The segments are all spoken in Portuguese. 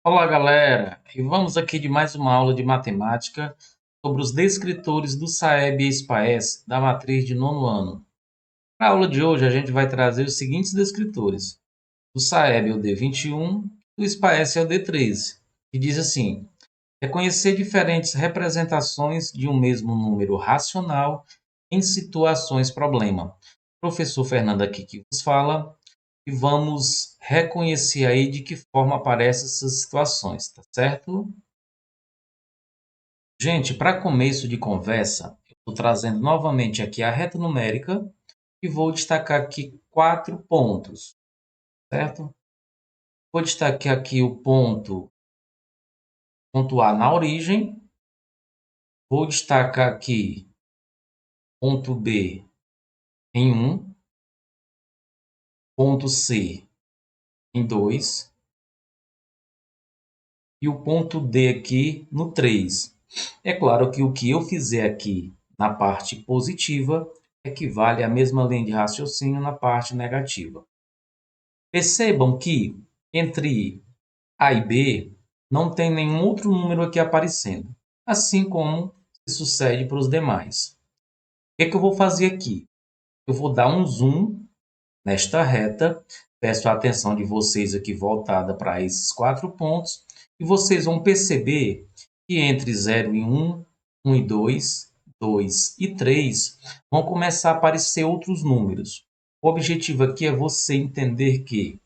Olá, galera! E vamos aqui de mais uma aula de matemática sobre os descritores do SAEB e SPAES da matriz de nono ano. Na aula de hoje, a gente vai trazer os seguintes descritores. Do SAEB é o D21, do SPAES é o D13, que diz assim: reconhecer diferentes representações de um mesmo número racional em situações problema. Professor Fernando aqui que vos fala e vamos reconhecer aí de que forma aparecem essas situações, tá certo? Gente, para começo de conversa, eu estou trazendo novamente aqui a reta numérica e vou destacar aqui 4 pontos, certo? Vou destacar aqui o ponto A na origem, vou destacar aqui ponto B em 1, ponto C em 2 e o ponto D aqui no 3. É claro que o que eu fizer aqui na parte positiva equivale à mesma linha de raciocínio na parte negativa. Percebam que entre A e B não tem nenhum outro número aqui aparecendo, assim como se sucede para os demais. O que é que eu vou fazer aqui? Eu vou dar um zoom nesta reta, peço a atenção de vocês aqui voltada para esses 4 pontos, e vocês vão perceber que entre 0 e 1, 1 e 2, 2 e 3, vão começar a aparecer outros números. O objetivo aqui é você entender que,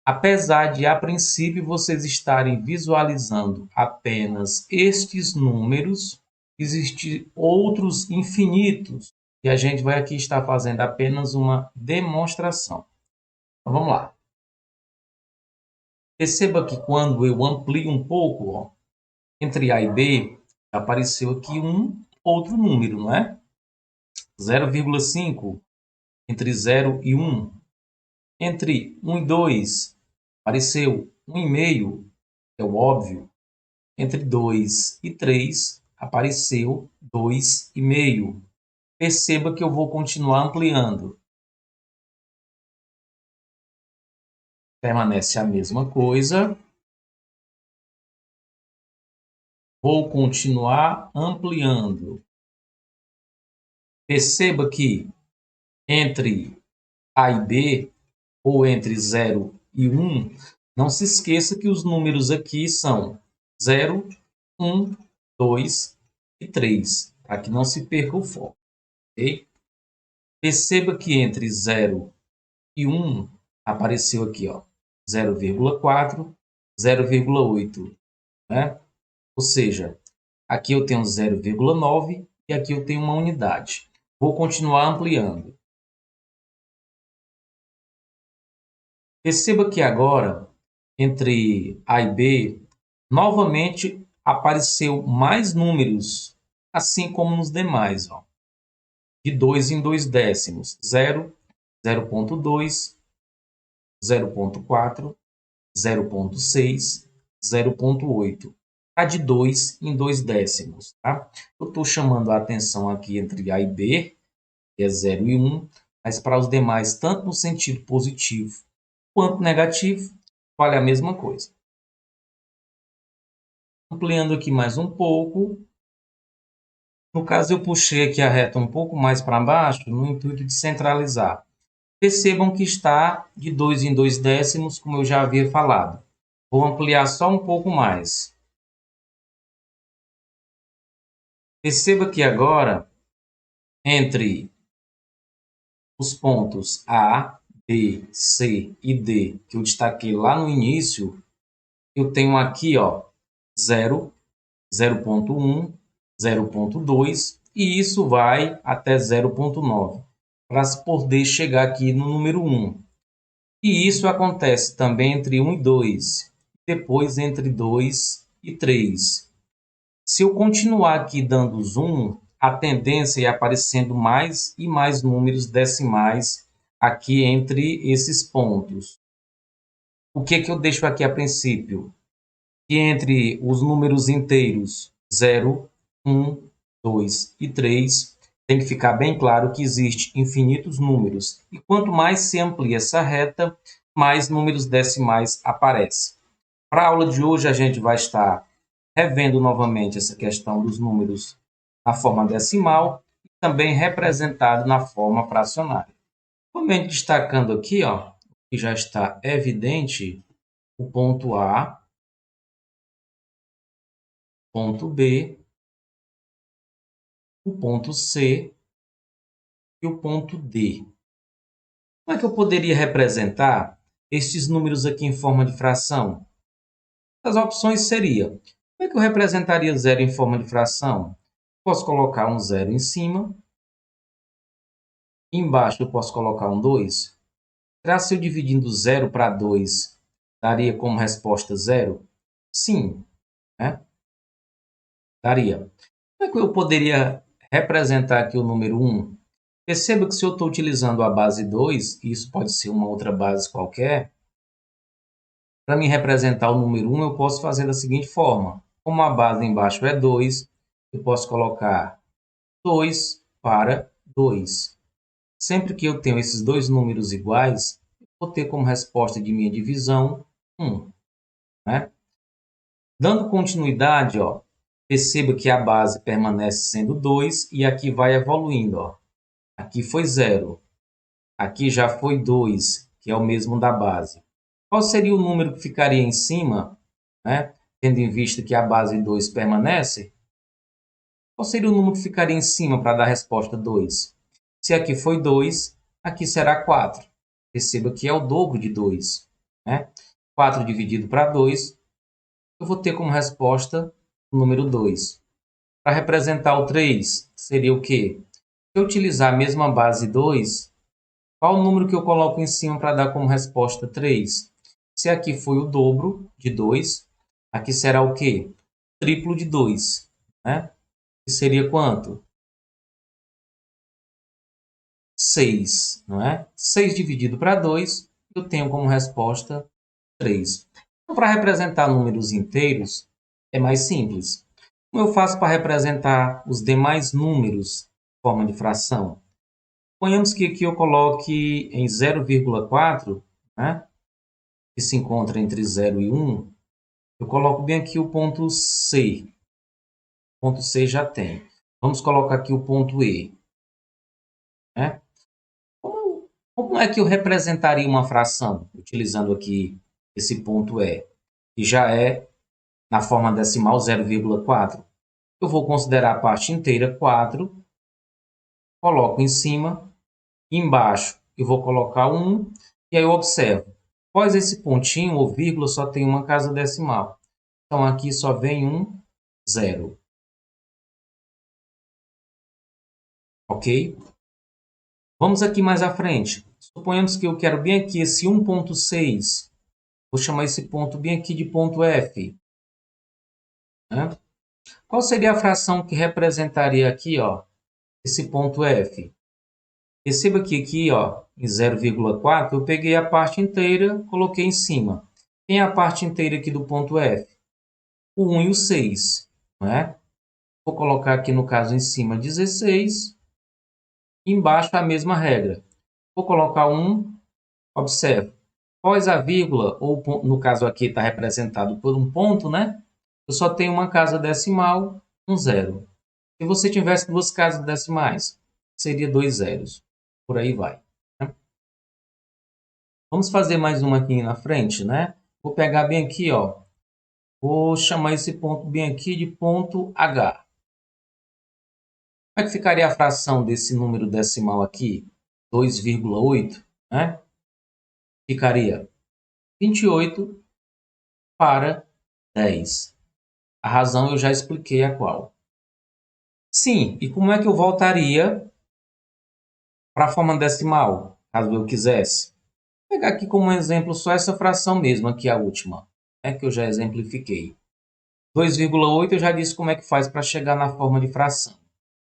apesar de a princípio vocês estarem visualizando apenas estes números, existem outros infinitos e a gente vai aqui estar fazendo apenas uma demonstração. Então, vamos lá. Perceba que quando eu amplio um pouco, ó, entre A e B, apareceu aqui um outro número, não é? 0,5 entre 0 e 1. Entre 1 e 2, apareceu 1,5, é o óbvio. Entre 2 e 3, apareceu 2,5. Perceba que eu vou continuar ampliando. Permanece a mesma coisa. Vou continuar ampliando. Perceba que entre A e B, ou entre 0 e 1, não se esqueça que os números aqui são 0, 1, 2 e 3, para que não se perca o foco. Okay? Perceba que entre 0 e 1 apareceu aqui, ó, 0,4, 0,8, né? Ou seja, aqui eu tenho 0,9 e aqui eu tenho uma unidade. Vou continuar ampliando. Perceba que agora, entre A e B, novamente apareceu mais números, assim como nos demais, ó, de 2 em 2 décimos, 0, 0,2, 0,4, 0,6, 0,8. A de 2 em 2 décimos. Tá? Eu estou chamando a atenção aqui entre A e B, que é 0 e 1, mas para os demais, tanto no sentido positivo quanto negativo, vale a mesma coisa. Ampliando aqui mais um pouco. No caso, eu puxei aqui a reta um pouco mais para baixo, no intuito de centralizar. Percebam que está de 2 em 2 décimos, como eu já havia falado. Vou ampliar só um pouco mais. Perceba que agora, entre os pontos A, B, C e D, que eu destaquei lá no início, eu tenho aqui, ó, 0, 0,1, 0,2 e isso vai até 0,9 para poder chegar aqui no número 1. E isso acontece também entre 1 e 2, depois entre 2 e 3. Se eu continuar aqui dando zoom, a tendência é aparecendo mais e mais números decimais aqui entre esses pontos. O que é que eu deixo aqui a princípio? Que entre os números inteiros 0, 1, 2 e 3, tem que ficar bem claro que existe infinitos números. E quanto mais se amplia essa reta, mais números decimais aparecem. Para a aula de hoje, a gente vai estar revendo novamente essa questão dos números na forma decimal e também representado na forma fracionária. Somente destacando aqui, ó, que já está evidente, o ponto A, ponto B, o ponto C e o ponto D. Como é que eu poderia representar estes números aqui em forma de fração? As opções seriam: como é que eu representaria zero em forma de fração? Posso colocar um zero em cima. Embaixo eu posso colocar um 2. Será se eu dividindo 0 para 2, daria como resposta 0? Sim, né? Daria. Como é que eu poderia representar aqui o número 1? Perceba que se eu estou utilizando a base 2, e isso pode ser uma outra base qualquer, para me representar o número 1, eu posso fazer da seguinte forma. Como a base embaixo é 2, eu posso colocar 2 para 2. Sempre que eu tenho esses dois números iguais, eu vou ter como resposta de minha divisão 1. Né? Dando continuidade, ó, perceba que a base permanece sendo 2 e aqui vai evoluindo. Ó. Aqui foi 0. Aqui já foi 2, que é o mesmo da base. Qual seria o número que ficaria em cima, né? Tendo em vista que a base 2 permanece? Qual seria o número que ficaria em cima para dar a resposta 2? Se aqui foi 2, aqui será 4. Perceba que é o dobro de 2. Né? 4 dividido para 2, eu vou ter como resposta o número 2. Para representar o 3, seria o quê? Se eu utilizar a mesma base 2, qual o número que eu coloco em cima para dar como resposta 3? Se aqui foi o dobro de 2, aqui será o quê? Triplo de 2. Né? Que seria quanto? 6, não é? 6 dividido para 2, eu tenho como resposta 3. Então, para representar números inteiros, é mais simples. Como eu faço para representar os demais números em forma de fração? Suponhamos que aqui eu coloque em 0,4, né? Que se encontra entre 0 e 1. Eu coloco bem aqui o ponto C. O ponto C já tem. Vamos colocar aqui o ponto E. Né? Como é que eu representaria uma fração utilizando aqui esse ponto E, que já é na forma decimal 0,4? Eu vou considerar a parte inteira 4, coloco em cima, embaixo eu vou colocar 1, e aí eu observo. Após esse pontinho ou vírgula só tem uma casa decimal. Então aqui só vem um 0. Ok? Vamos aqui mais à frente. Suponhamos que eu quero bem aqui esse 1,6. Vou chamar esse ponto bem aqui de ponto F. Né? Qual seria a fração que representaria aqui, ó, esse ponto F? Perceba que aqui, ó, em 0,4, eu peguei a parte inteira, coloquei em cima. Quem é a parte inteira aqui do ponto F? O 1 e o 6. Não é? Vou colocar aqui, no caso, em cima 16. Embaixo a mesma regra. Vou colocar 1, observe. Após a vírgula, ou no caso aqui está representado por um ponto, né? Eu só tenho uma casa decimal, um 0. Se você tivesse duas casas decimais, seria 2 zeros. Por aí vai. Né? Vamos fazer mais uma aqui na frente, né? Vou pegar bem aqui, ó. Vou chamar esse ponto bem aqui de ponto H. Como é que ficaria a fração desse número decimal aqui? 2,8, né? Ficaria 28 para 10. A razão eu já expliquei a qual. Sim, e como é que eu voltaria para a forma decimal, caso eu quisesse? Vou pegar aqui como exemplo só essa fração mesmo, aqui a última, né, que eu já exemplifiquei. 2,8 eu já disse como é que faz para chegar na forma de fração.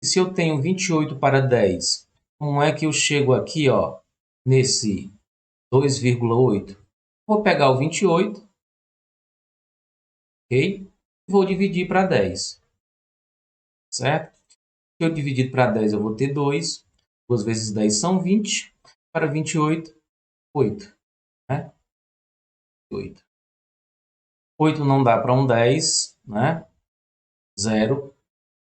E se eu tenho 28 para 10, como é que eu chego aqui, ó, nesse 2,8? Vou pegar o 28, ok? Vou dividir para 10, certo? Se eu dividir para 10, eu vou ter 2. 2 vezes 10 são 20. Para 28, 8. Né? 8. 8 não dá para um 10, né? 0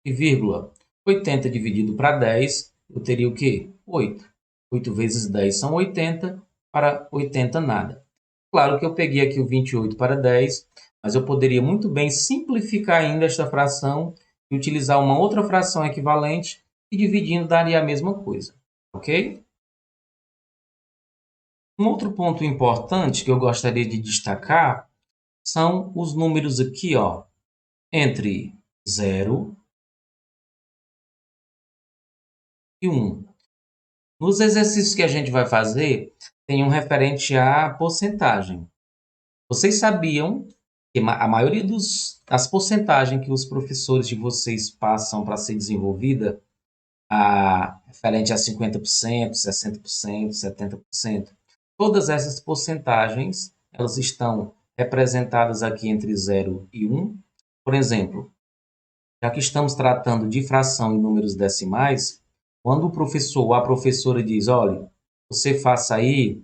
e vírgula. 80 dividido para 10, eu teria o quê? 8. 8 vezes 10 são 80, para 80 nada. Claro que eu peguei aqui o 28 para 10, mas eu poderia muito bem simplificar ainda esta fração e utilizar uma outra fração equivalente e dividindo daria a mesma coisa, ok? Um outro ponto importante que eu gostaria de destacar são os números aqui, ó, entre 0 e 1. Nos exercícios que a gente vai fazer, tem um referente à porcentagem. Vocês sabiam que a maioria das porcentagens que os professores de vocês passam para ser desenvolvida, referente a 50%, 60%, 70%, todas essas porcentagens, elas estão representadas aqui entre 0 e 1. Por exemplo, já que estamos tratando de fração em números decimais, quando o professor ou a professora diz, olha, você faça aí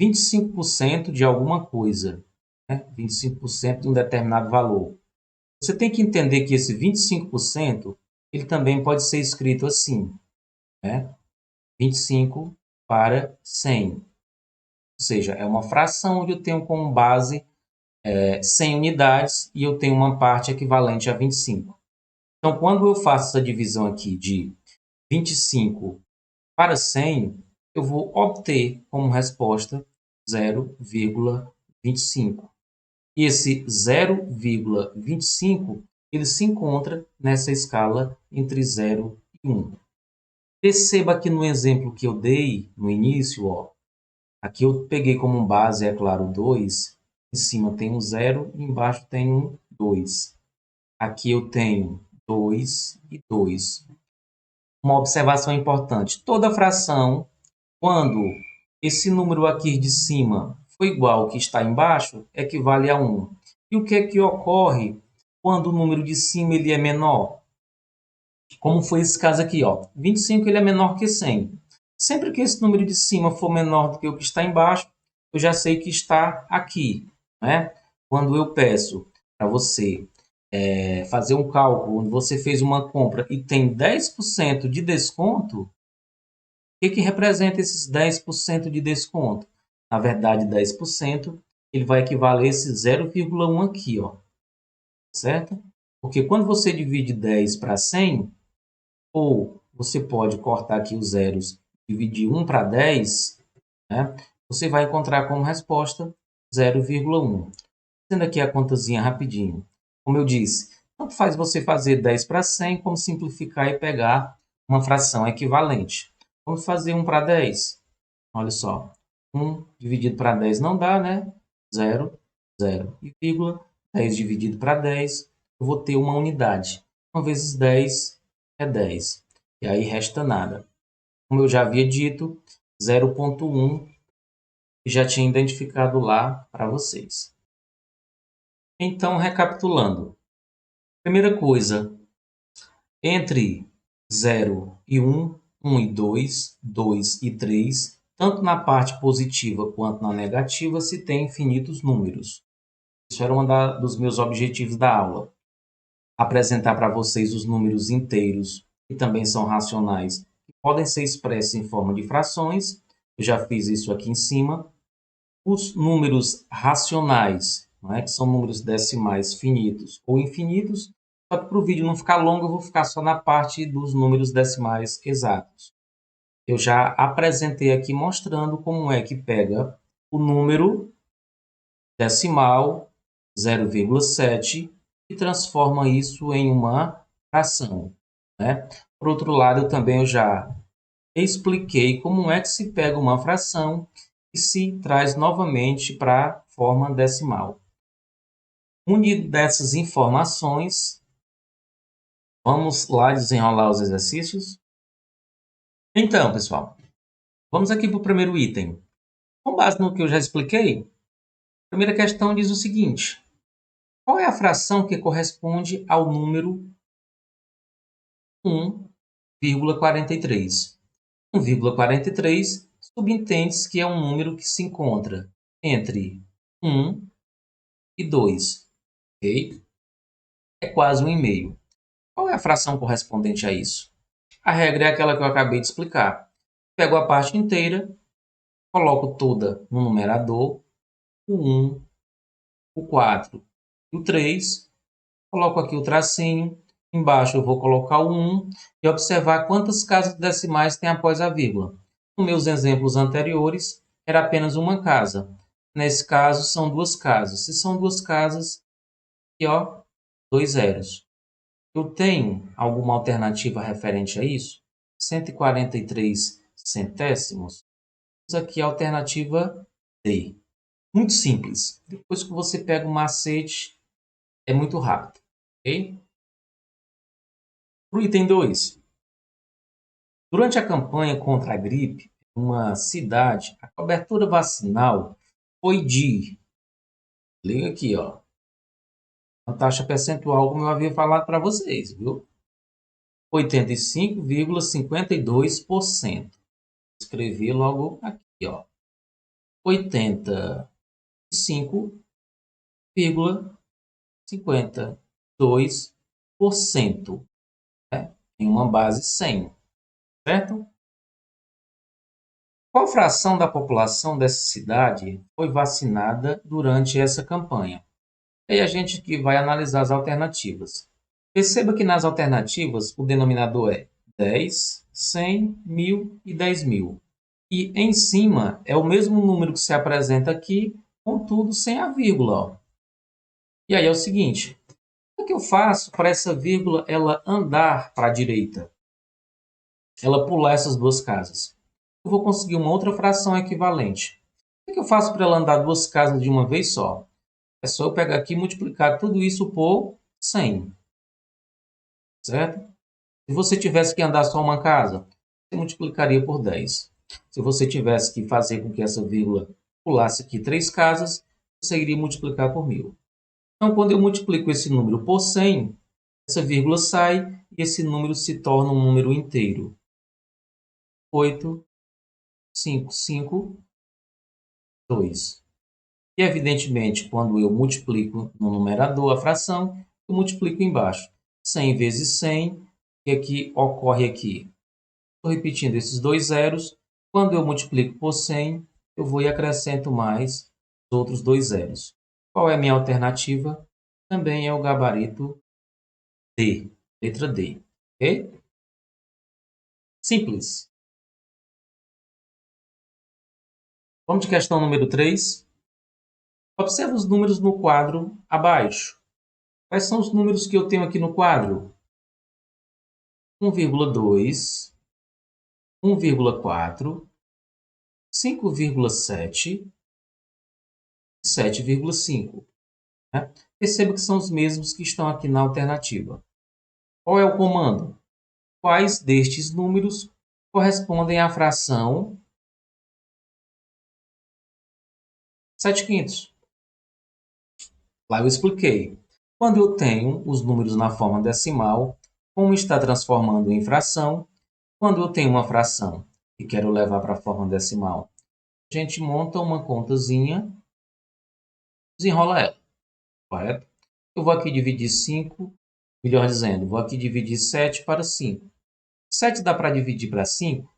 25% de alguma coisa, né? 25% de um determinado valor. Você tem que entender que esse 25%, ele também pode ser escrito assim, né? 25 para 100. Ou seja, é uma fração onde eu tenho como base 100 unidades e eu tenho uma parte equivalente a 25. Então, quando eu faço essa divisão aqui de 25 para 100, eu vou obter como resposta 0,25. E esse 0,25 ele se encontra nessa escala entre 0 e 1. Perceba que no exemplo que eu dei no início, ó, aqui eu peguei como base, é claro, 2. Em cima tem um 0 e embaixo tem um 2. Aqui eu tenho 2 e 2. Uma observação importante: toda fração, quando esse número aqui de cima for igual ao que está embaixo, equivale a 1. E o que é que ocorre quando o número de cima ele é menor? Como foi esse caso aqui, ó. 25 ele é menor que 100. Sempre que esse número de cima for menor do que o que está embaixo, eu já sei que está aqui, né? Quando eu peço para você fazer um cálculo onde você fez uma compra e tem 10% de desconto, o que representa esses 10% de desconto? Na verdade, 10% ele vai equivaler a esse 0,1 aqui, ó, certo? Porque quando você divide 10 para 100, ou você pode cortar aqui os zeros, dividir 1 para 10, né? Você vai encontrar como resposta 0,1. Fazendo aqui a contazinha rapidinho. Como eu disse, tanto faz você fazer 10 para 100, como simplificar e pegar uma fração equivalente. Vamos fazer 1 para 10. Olha só, 1 dividido para 10 não dá, né? 0, 0 e vírgula. 10 dividido para 10, eu vou ter uma unidade. 1 vezes 10 é 10. E aí resta nada. Como eu já havia dito, 0,1 já tinha identificado lá para vocês. Então, recapitulando. Primeira coisa, entre 0 e 1, 1 e 2, 2 e 3, tanto na parte positiva quanto na negativa, se tem infinitos números. Isso era um dos meus objetivos da aula. Apresentar para vocês os números inteiros, que também são racionais, que podem ser expressos em forma de frações. Eu já fiz isso aqui em cima. Os números racionais, né, que são números decimais finitos ou infinitos. Só que para o vídeo não ficar longo, eu vou ficar só na parte dos números decimais exatos. Eu já apresentei aqui mostrando como é que pega o número decimal 0,7 e transforma isso em uma fração, né? Por outro lado, eu já expliquei como é que se pega uma fração e se traz novamente para a forma decimal. Unido dessas informações, vamos lá desenrolar os exercícios? Então, pessoal, vamos aqui para o primeiro item. Com base no que eu já expliquei, a primeira questão diz o seguinte: qual é a fração que corresponde ao número 1,43? 1,43 subentende-se que é um número que se encontra entre 1 e 2. Ok? É quase 1,5. Qual é a fração correspondente a isso? A regra é aquela que eu acabei de explicar. Pego a parte inteira, coloco toda no numerador, o 1, o 4 e o 3. Coloco aqui o tracinho. Embaixo eu vou colocar o 1 e observar quantas casas decimais tem após a vírgula. Nos meus exemplos anteriores, era apenas uma casa. Nesse caso, são duas casas. Se são duas casas, aqui, ó, 2 zeros. Eu tenho alguma alternativa referente a isso? 143 centésimos. Vamos aqui a alternativa D. Muito simples. Depois que você pega o macete, é muito rápido. Ok? Para o item 2. Durante a campanha contra a gripe, em uma cidade, a cobertura vacinal foi de, liga aqui, ó, uma taxa percentual, como eu havia falado para vocês, viu? 85,52%. Escrevi logo aqui, ó. 85,52%, né? Em uma base 100, certo? Qual fração da população dessa cidade foi vacinada durante essa campanha? E a gente que vai analisar as alternativas. Perceba que nas alternativas o denominador é 10, 100, 1.000 e 10.000. E em cima é o mesmo número que se apresenta aqui, contudo sem a vírgula. Ó. E aí é o seguinte, o que eu faço para essa vírgula ela andar para a direita? Ela pular essas duas casas. Eu vou conseguir uma outra fração equivalente. O que eu faço para ela andar duas casas de uma vez só? É só eu pegar aqui e multiplicar tudo isso por 100. Certo? Se você tivesse que andar só uma casa, você multiplicaria por 10. Se você tivesse que fazer com que essa vírgula pulasse aqui 3 casas, você iria multiplicar por 1.000. Então, quando eu multiplico esse número por 100, essa vírgula sai e esse número se torna um número inteiro. 8,552. E, evidentemente, quando eu multiplico no numerador a fração, eu multiplico embaixo. 100 vezes 100, o que aqui ocorre aqui? Estou repetindo esses dois zeros. Quando eu multiplico por 100, eu vou e acrescento mais os outros dois zeros. Qual é a minha alternativa? Também é o gabarito D, letra D. Ok? Simples. Vamos de questão número 3. Observe os números no quadro abaixo. Quais são os números que eu tenho aqui no quadro? 1,2, 1,4, 5,7 e 7,5. Né? Perceba que são os mesmos que estão aqui na alternativa. Qual é o comando? Quais destes números correspondem à fração 7/5? Lá eu expliquei. Quando eu tenho os números na forma decimal, como está transformando em fração? Quando eu tenho uma fração e quero levar para a forma decimal, a gente monta uma contazinha, desenrola ela, correto? Eu vou aqui dividir 5, melhor dizendo, vou aqui dividir 7 para 5. 7 dá para dividir para 5?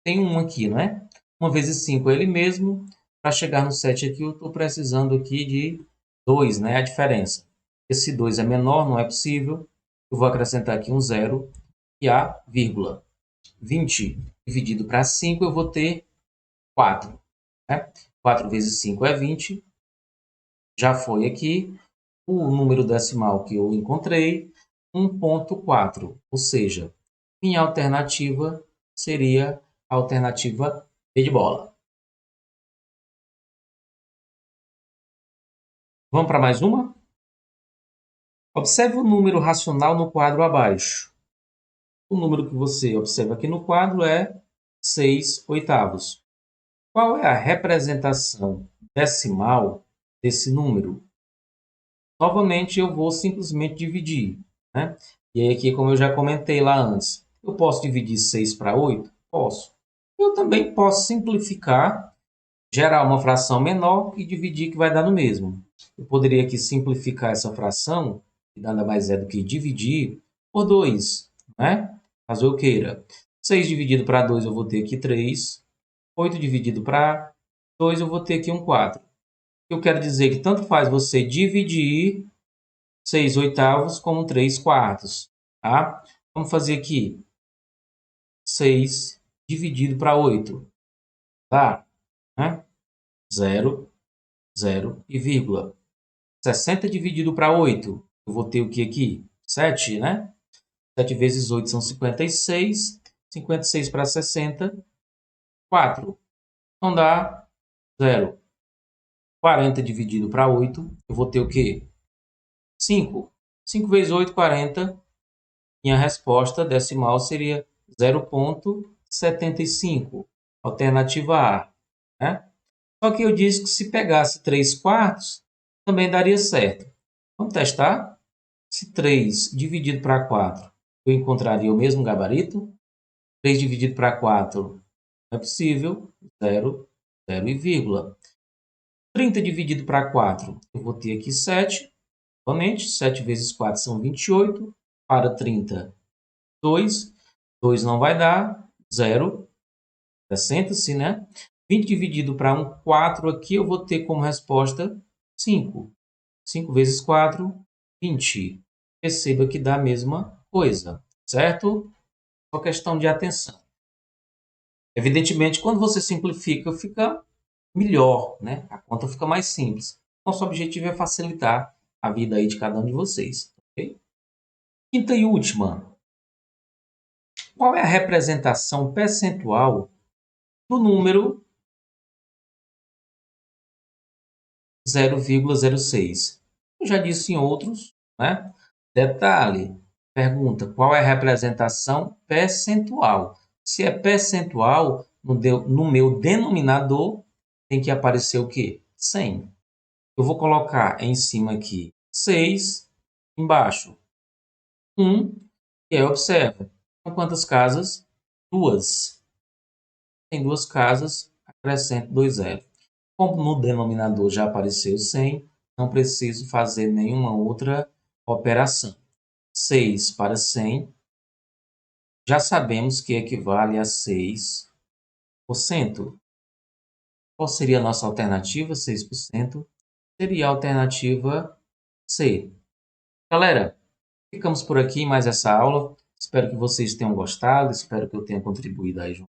Tem 1 aqui, não é? 1 vezes 5 é ele mesmo. Para chegar no 7 aqui, eu estou precisando aqui de 2, né? A diferença. Esse 2 é menor, não é possível. Eu vou acrescentar aqui um zero e a vírgula. 20 dividido para 5, eu vou ter 4. Né? 4 vezes 5 é 20. Já foi aqui o número decimal que eu encontrei, 1,4. Ou seja, minha alternativa seria a alternativa B de bola. Vamos para mais uma? Observe o número racional no quadro abaixo. O número que você observa aqui no quadro é 6/8. Qual é a representação decimal desse número? Novamente, eu vou simplesmente dividir. Né? E aí, aqui, como eu já comentei lá antes, eu posso dividir 6 para 8? Posso. Eu também posso simplificar, gerar uma fração menor e dividir, que vai dar no mesmo. Eu poderia aqui simplificar essa fração, que nada mais é do que dividir por 2, né? Caso eu queira. 6 dividido para 2, eu vou ter aqui 3. 8 dividido para 2, eu vou ter aqui um 4. Eu quero dizer que tanto faz você dividir 6 oitavos como 3 quartos, tá? Vamos fazer aqui 6 dividido para 8, tá? Né? 0, 0 e vírgula. 60 dividido para 8, eu vou ter o que aqui? 7, né? 7 vezes 8 são 56. 56 para 60, 4. Então dá 0. 40 dividido para 8, eu vou ter o quê? 5. 5 vezes 8, 40. Minha resposta decimal seria 0,75. Alternativa A. Né? Só que eu disse que se pegasse 3 quartos, também daria certo. Vamos testar? Se 3 dividido para 4, eu encontraria o mesmo gabarito? 3 dividido para 4 não é possível. 0, 0 e vírgula. 30 dividido para 4, eu vou ter aqui 7. Novamente, 7 vezes 4 são 28. Para 30, 2. 2 não vai dar. 0. Acrescenta-se, né? 20 dividido para 1, 4 aqui, eu vou ter como resposta 5. 5 vezes 4, 20. Perceba que dá a mesma coisa, certo? Só questão de atenção. Evidentemente, quando você simplifica, fica melhor, né? A conta fica mais simples. Nosso objetivo é facilitar a vida aí de cada um de vocês, ok? Quinta e última. Qual é a representação percentual do número 0,06? Eu já disse em outros, né? Detalhe, pergunta, qual é a representação percentual? Se é percentual, no meu denominador tem que aparecer o quê? 100. Eu vou colocar em cima aqui 6, embaixo 1, e aí observa. São quantas casas? 2. Tem 2 casas, acrescento 2 zeros. Como no denominador já apareceu 100, não preciso fazer nenhuma outra operação. 6 para 100, já sabemos que equivale a 6%. Qual seria a nossa alternativa? 6%. Seria a alternativa C. Galera, ficamos por aqui em mais essa aula. Espero que vocês tenham gostado, espero que eu tenha contribuído aí junto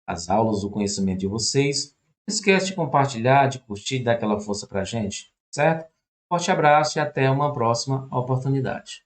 às aulas, o conhecimento de vocês. Não esquece de compartilhar, de curtir, de dar aquela força pra gente, certo? Forte abraço e até uma próxima oportunidade.